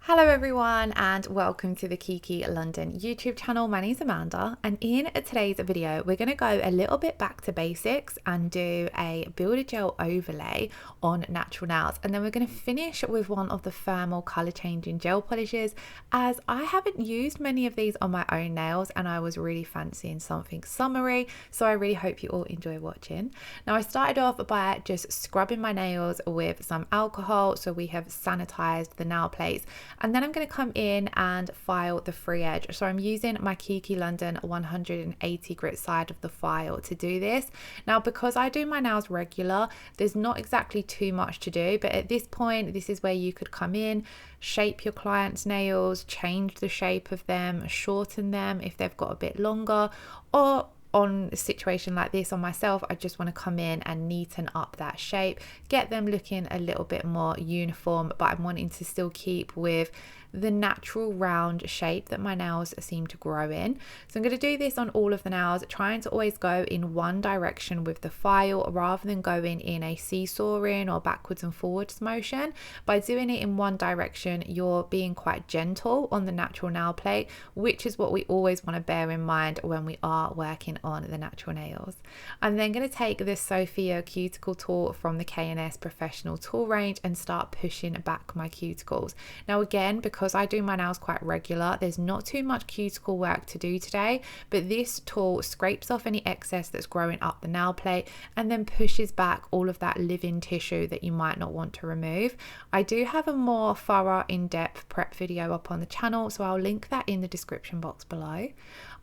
Hello everyone and welcome to the Kiki London YouTube channel. My name is Amanda and in today's video we're going to go a little bit back to basics and do a builder gel overlay on natural nails, and then we're going to finish with one of the thermal color changing gel polishes, as I haven't used many of these on my own nails and I was really fancying something summery, so I really hope you all enjoy watching. Now, I started off by just scrubbing my nails with some alcohol, so we have sanitized the nail plates. And then I'm going to come in and file the free edge. So I'm using my Kiki London 180 grit side of the file to do this. Now, because I do my nails regular, there's not exactly too much to do, but at this point, this is where you could come in, shape your client's nails, change the shape of them, shorten them if they've got a bit longer, or on a situation like this on myself, I just want to come in and neaten up that shape, get them looking a little bit more uniform, but I'm wanting to still keep with the natural round shape that my nails seem to grow in. So I'm going to do this on all of the nails, trying to always go in one direction with the file rather than going in a seesawing or backwards and forwards motion. By doing it in one direction, you're being quite gentle on the natural nail plate, which is what we always want to bear in mind when we are working on the natural nails. I'm then going to take this Sofia cuticle tool from the KNS Professional tool range and start pushing back my cuticles. Now again, because I do my nails quite regular, there's not too much cuticle work to do today, but this tool scrapes off any excess that's growing up the nail plate and then pushes back all of that living tissue that you might not want to remove. I do have a more thorough in-depth prep video up on the channel, so I'll link that in the description box below.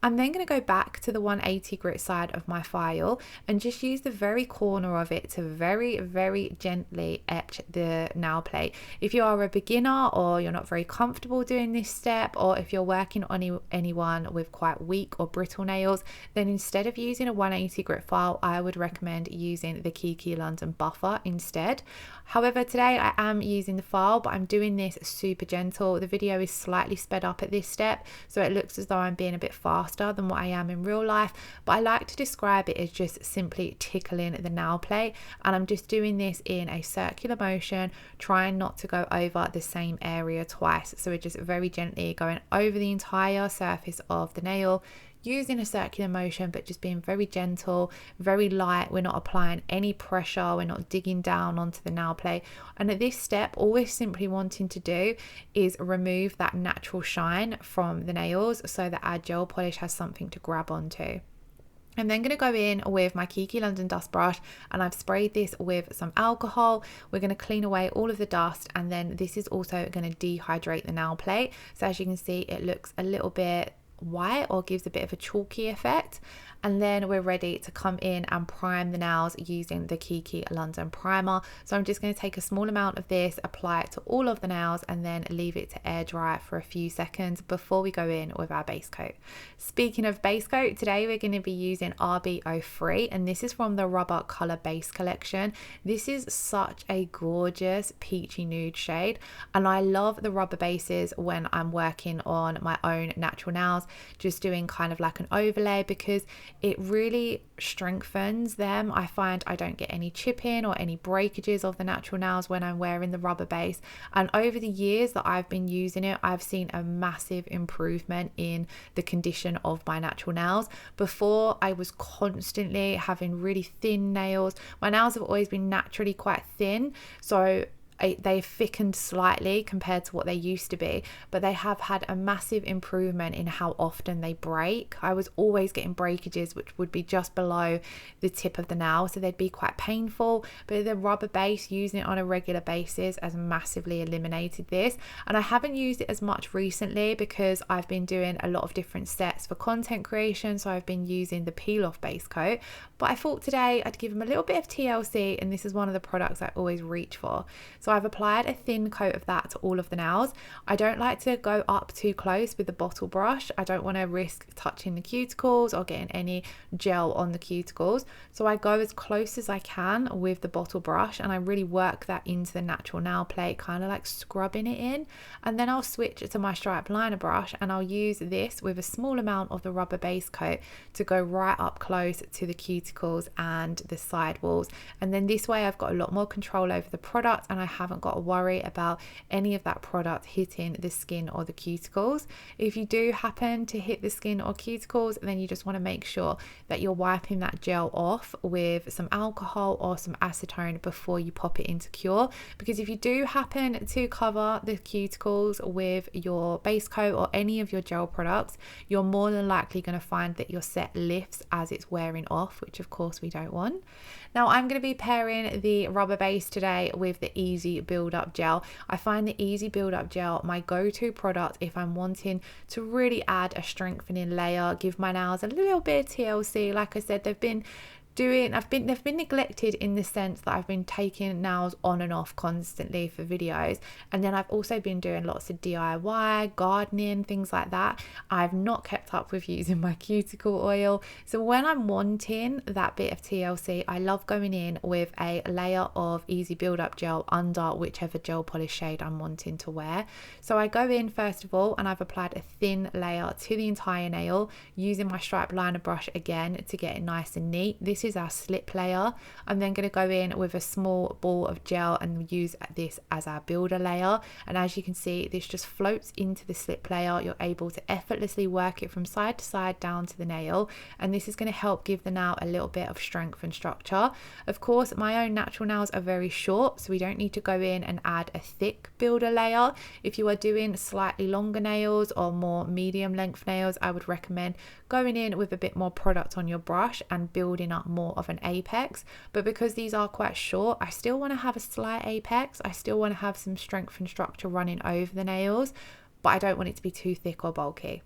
I'm then going to go back to the 180 grit side of my file and just use the very corner of it to very gently etch the nail plate. If you are a beginner or you're not very comfortable doing this step, or if you're working on anyone with quite weak or brittle nails, then instead of using a 180 grit file, I would recommend using the Kiki London buffer instead. However, today I am using the file, but I'm doing this super gentle. The video is slightly sped up at this step, so it looks as though I'm being a bit faster than what I am in real life, but I like to describe it as just simply tickling the nail plate, and I'm just doing this in a circular motion, trying not to go over the same area twice. So we're just very gently going over the entire surface of the nail, using a circular motion, but just being very gentle, very light. We're not applying any pressure, we're not digging down onto the nail plate. And at this step, all we're simply wanting to do is remove that natural shine from the nails so that our gel polish has something to grab onto. I'm then going to go in with my Kiki London dust brush, and I've sprayed this with some alcohol. We're going to clean away all of the dust, and then this is also going to dehydrate the nail plate. So as you can see, it looks a little bit white or gives a bit of a chalky effect. And then we're ready to come in and prime the nails using the Kiki London primer. So I'm just going to take a small amount of this, apply it to all of the nails, and then leave it to air dry for a few seconds before we go in with our base coat. Speaking of base coat, today we're going to be using RB03, and this is from the Rubber Color Base collection. This is such a gorgeous peachy nude shade, and I love the rubber bases when I'm working on my own natural nails, just doing kind of like an overlay, because it really strengthens them. I find I don't get any chipping or any breakages of the natural nails when I'm wearing the rubber base, and over the years that I've been using it, I've seen a massive improvement in the condition of my natural nails. Before, I was constantly having really thin nails. My nails have always been naturally quite thin, so they've thickened slightly compared to what they used to be, but they have had a massive improvement in how often they break. I was always getting breakages which would be just below the tip of the nail, so they'd be quite painful, but the rubber base, using it on a regular basis, has massively eliminated this. And I haven't used it as much recently because I've been doing a lot of different sets for content creation, so I've been using the peel off base coat, but I thought today I'd give them a little bit of TLC, and this is one of the products I always reach for. So I've applied a thin coat of that to all of the nails. I don't like to go up too close with the bottle brush. I don't want to risk touching the cuticles or getting any gel on the cuticles. So I go as close as I can with the bottle brush, and I really work that into the natural nail plate, kind of like scrubbing it in. And then I'll switch to my stripe liner brush, and I'll use this with a small amount of the rubber base coat to go right up close to the cuticles and the side walls. And then this way I've got a lot more control over the product, and I haven't got to worry about any of that product hitting the skin or the cuticles. If you do happen to hit the skin or cuticles, then you just want to make sure that you're wiping that gel off with some alcohol or some acetone before you pop it into cure, because if you do happen to cover the cuticles with your base coat or any of your gel products, you're more than likely going to find that your set lifts as it's wearing off, which of course we don't want. Now I'm going to be pairing the rubber base today with the Easy Build Up Gel. I find the Easy Build Up Gel my go-to product if I'm wanting to really add a strengthening layer, give my nails a little bit of TLC. Like I said, they've been neglected in the sense that I've been taking nails on and off constantly for videos, and then I've also been doing lots of DIY, gardening, things like that. I've not kept up with using my cuticle oil, so when I'm wanting that bit of TLC, I love going in with a layer of Easy Build Up Gel under whichever gel polish shade I'm wanting to wear. So I go in first of all and I've applied a thin layer to the entire nail using my stripe liner brush again to get it nice and neat. This is our slip layer. I'm then going to go in with a small ball of gel and use this as our builder layer, and as you can see, this just floats into the slip layer. You're able to effortlessly work it from side to side down to the nail, and this is going to help give the nail a little bit of strength and structure. Of course, my own natural nails are very short, so we don't need to go in and add a thick builder layer. If you are doing slightly longer nails or more medium length nails, I would recommend going in with a bit more product on your brush and building up more of an apex. But because these are quite short, I still want to have a slight apex. I still want to have some strength and structure running over the nails, but I don't want it to be too thick or bulky.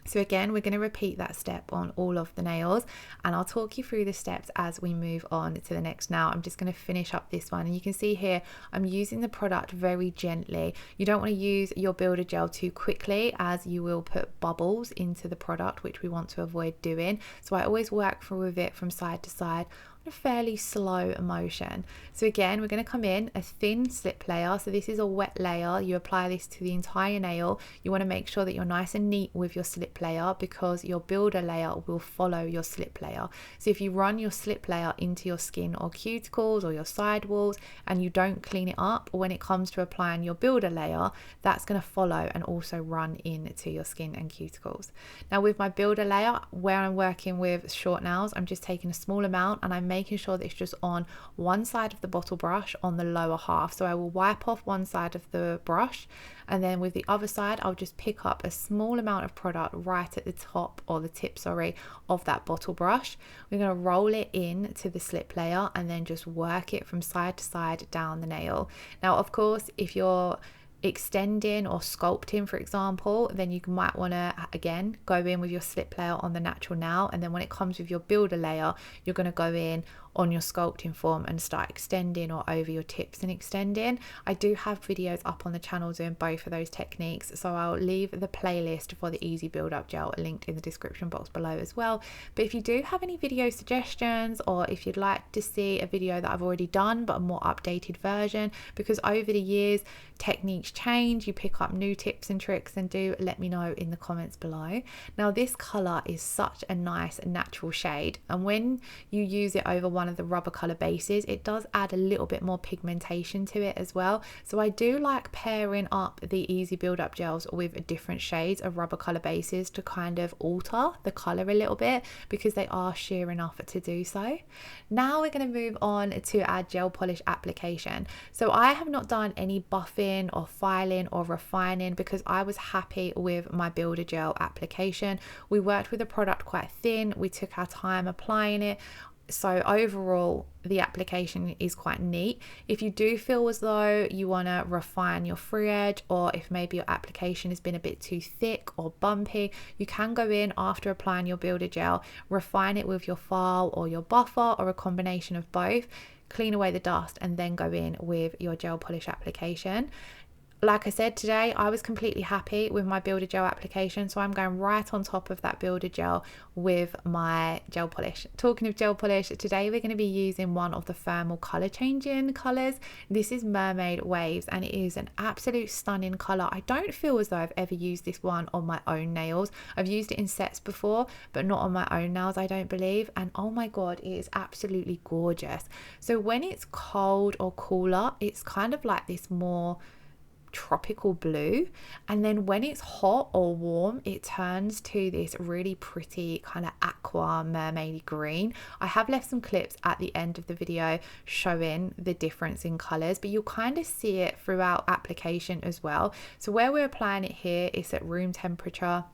So again, we're going to repeat that step on all of the nails, and I'll talk you through the steps as we move on to the next nail. I'm just going to finish up this one, and you can see here I'm using the product very gently. You don't want to use your builder gel too quickly, as you will put bubbles into the product, which we want to avoid doing. So I always work with it from side to side a fairly slow motion. So again, we're going to come in a thin slip layer. So this is a wet layer. You apply this to the entire nail. You want to make sure that you're nice and neat with your slip layer, because your builder layer will follow your slip layer. So if you run your slip layer into your skin or cuticles or your sidewalls and you don't clean it up, when it comes to applying your builder layer, that's going to follow and also run into your skin and cuticles. Now with my builder layer, where I'm working with short nails, I'm just taking a small amount and I'm making sure that it's just on one side of the bottle brush on the lower half. So I will wipe off one side of the brush, and then with the other side I'll just pick up a small amount of product right at the top, or the tip, sorry, of that bottle brush. We're going to roll it in to the slip layer and then just work it from side to side down the nail. Now of course, if you're extending or sculpting, for example, then you might want to again go in with your slip layer on the natural nail, and then when it comes with your builder layer, you're going to go in on your sculpting form and start extending, or over your tips and extending. I do have videos up on the channel doing both of those techniques, so I'll leave the playlist for the Easy Build Up Gel linked in the description box below as well. But if you do have any video suggestions, or if you'd like to see a video that I've already done but a more updated version, because over the years techniques change, you pick up new tips and tricks, then do let me know in the comments below. Now this color is such a nice natural shade, and when you use it over one of the rubber color bases, it does add a little bit more pigmentation to it as well. So I do like pairing up the Easy Build Up Gels with different shades of rubber color bases to kind of alter the color a little bit, because they are sheer enough to do so. Now we're going to move on to our gel polish application. So I have not done any buffing or filing or refining, because I was happy with my builder gel application. We worked with the product quite thin, we took our time applying it, so overall the application is quite neat. If you do feel as though you want to refine your free edge, or if maybe your application has been a bit too thick or bumpy, you can go in after applying your builder gel, refine it with your file or your buffer, or a combination of both, clean away the dust, and then go in with your gel polish application. Like I said, today I was completely happy with my builder gel application, so I'm going right on top of that builder gel with my gel polish. Talking of gel polish, today we're going to be using one of the thermal color changing colors. This is Mermaid Waves, and it is an absolute stunning color. I don't feel as though I've ever used this one on my own nails. I've used it in sets before, but not on my own nails, I don't believe. And oh my god, it is absolutely gorgeous. So when it's cold or cooler, it's kind of like this more tropical blue, and then when it's hot or warm, it turns to this really pretty kind of aqua mermaidy green. I have left some clips at the end of the video showing the difference in colors, but you'll kind of see it throughout application as well. So where we're applying it here is at room temperature.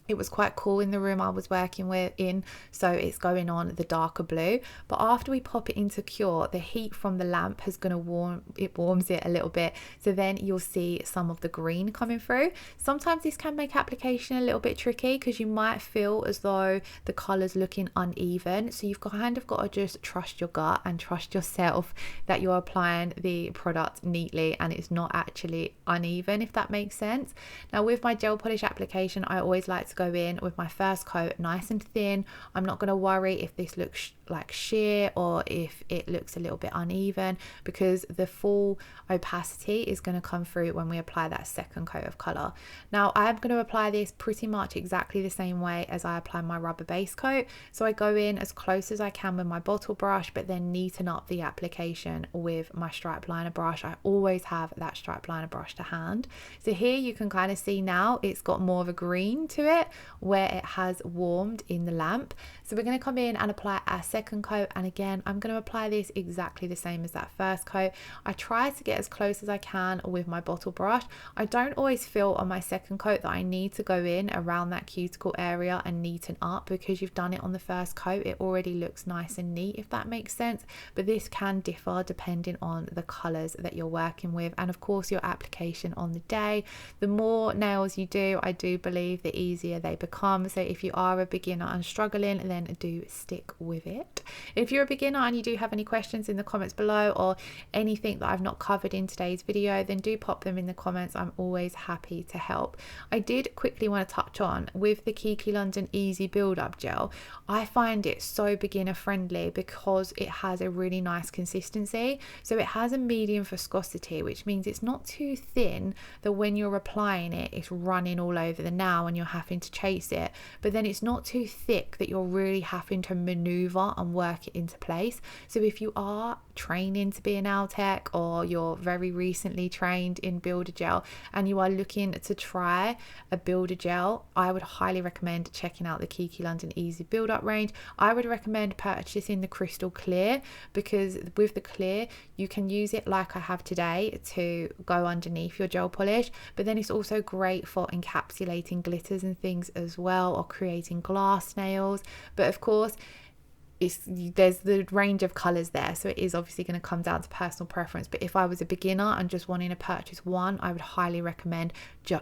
It was quite cool in the room I was working in, so it's going on the darker blue. But after we pop it into cure, the heat from the lamp is going to warms it a little bit. So then you'll see some of the green coming through. Sometimes this can make application a little bit tricky because you might feel as though the colour's looking uneven. So you've kind of got to just trust your gut and trust yourself that you're applying the product neatly and it's not actually uneven, if that makes sense. Now with my gel polish application, I always like to go in with my first coat nice and thin. I'm not going to worry if this looks like sheer or if it looks a little bit uneven, because the full opacity is going to come through when we apply that second coat of color. Now I'm going to apply this pretty much exactly the same way as I apply my rubber base coat. So I go in as close as I can with my bottle brush, but then neaten up the application with my stripe liner brush. I always have that stripe liner brush to hand. So here you can kind of see now it's got more of a green to it where it has warmed in the lamp. So we're going to come in and apply our second coat, and again I'm going to apply this exactly the same as that first coat. I try to get as close as I can with my bottle brush. I don't always feel on my second coat that I need to go in around that cuticle area and neaten up, because you've done it on the first coat, it already looks nice and neat, if that makes sense. But this can differ depending on the colors that you're working with, and of course your application on the day. The more nails you do, I do believe the easier they become. So if you are a beginner and struggling, then do stick with it. If you're a beginner and you do have any questions in the comments below, or anything that I've not covered in today's video, then do pop them in the comments. I'm always happy to help. I did quickly want to touch on with the Kiki London Easy Build Up Gel. I find it so beginner friendly because it has a really nice consistency. So it has a medium viscosity, which means it's not too thin that when you're applying it, it's running all over the nail and you're having to chase it. But then it's not too thick that you're really having to maneuver and work it into place. So if you are training to be a nail tech, or you're very recently trained in builder gel and you are looking to try a builder gel, I would highly recommend checking out the Kiki London Easy Build Up range. I would recommend purchasing the crystal clear, because with the clear you can use it like I have today to go underneath your gel polish, but then it's also great for encapsulating glitters and things as well, or creating glass nails. But of course there's the range of colors there, so it is obviously going to come down to personal preference. But if I was a beginner and just wanting to purchase one, I would highly recommend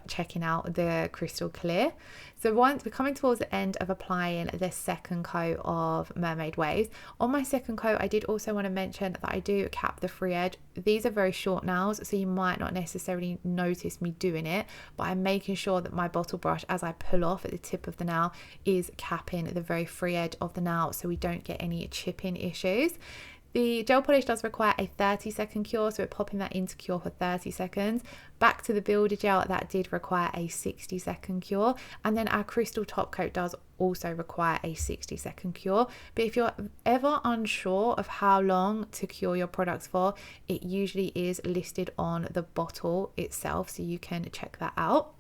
checking out the crystal clear. So once we're coming towards the end of applying the second coat of Mermaid Waves, on my second coat I did also want to mention that I do cap the free edge. These are very short nails, so you might not necessarily notice me doing it, but I'm making sure that my bottle brush, as I pull off at the tip of the nail, is capping the very free edge of the nail so we don't get any chipping issues. The gel polish does require a 30-second cure, so we're popping that into cure for 30 seconds. Back to the builder gel, that did require a 60-second cure. And then our crystal top coat does also require a 60-second cure. But if you're ever unsure of how long to cure your products for, it usually is listed on the bottle itself, so you can check that out.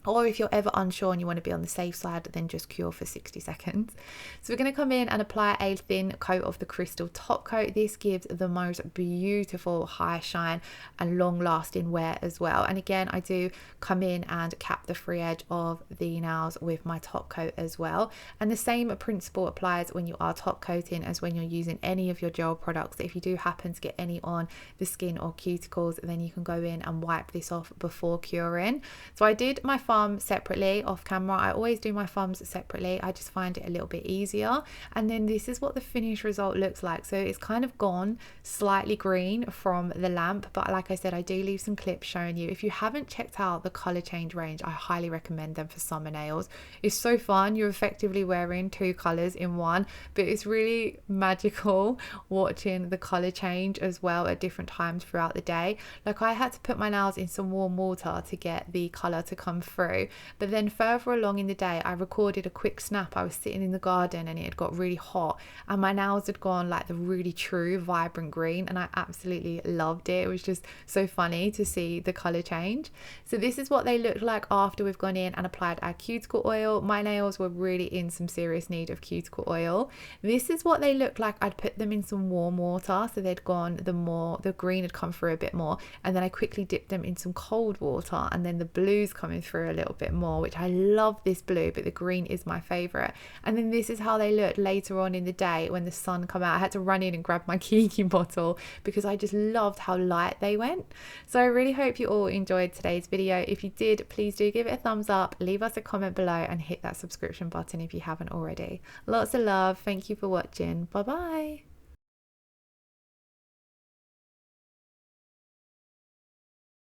Or if you're ever unsure and you want to be on the safe side, then just cure for 60 seconds. So we're going to come in and apply a thin coat of the crystal top coat. This gives the most beautiful high shine and long lasting wear as well. And again, I do come in and cap the free edge of the nails with my top coat as well. And the same principle applies when you are top coating as when you're using any of your gel products. If you do happen to get any on the skin or cuticles, then you can go in and wipe this off before curing. So I did my thumb separately off camera. I always do my thumbs separately. I just find it a little bit easier. And then this is what the finished result looks like. So it's kind of gone slightly green from the lamp, but like I said, I do leave some clips showing you. If you haven't checked out the color change range, I highly recommend them for summer nails. It's so fun. You're effectively wearing two colors in one, but it's really magical watching the color change as well at different times throughout the day. Like I had to put my nails in some warm water to get the color to come through, but then further along in the day I recorded a quick snap. I was sitting in the garden and it had got really hot and my nails had gone like the really true vibrant green, and I absolutely loved it. It was just so funny to see the color change. So this is what they looked like after we've gone in and applied our cuticle oil. My nails were really in some serious need of cuticle oil. This is what they looked like. I'd put them in some warm water, so they'd gone, the green had come through a bit more, and then I quickly dipped them in some cold water, and then the blue's coming through a little bit more, which I love this blue, but the green is my favorite. And then this is how they looked later on in the day when the sun come out. I had to run in and grab my Kiki bottle because I just loved how light they went. So I really hope you all enjoyed today's video. If you did, please do give it a thumbs up, leave us a comment below, and hit that subscription button if you haven't already. Lots of love. Thank you for watching. Bye bye.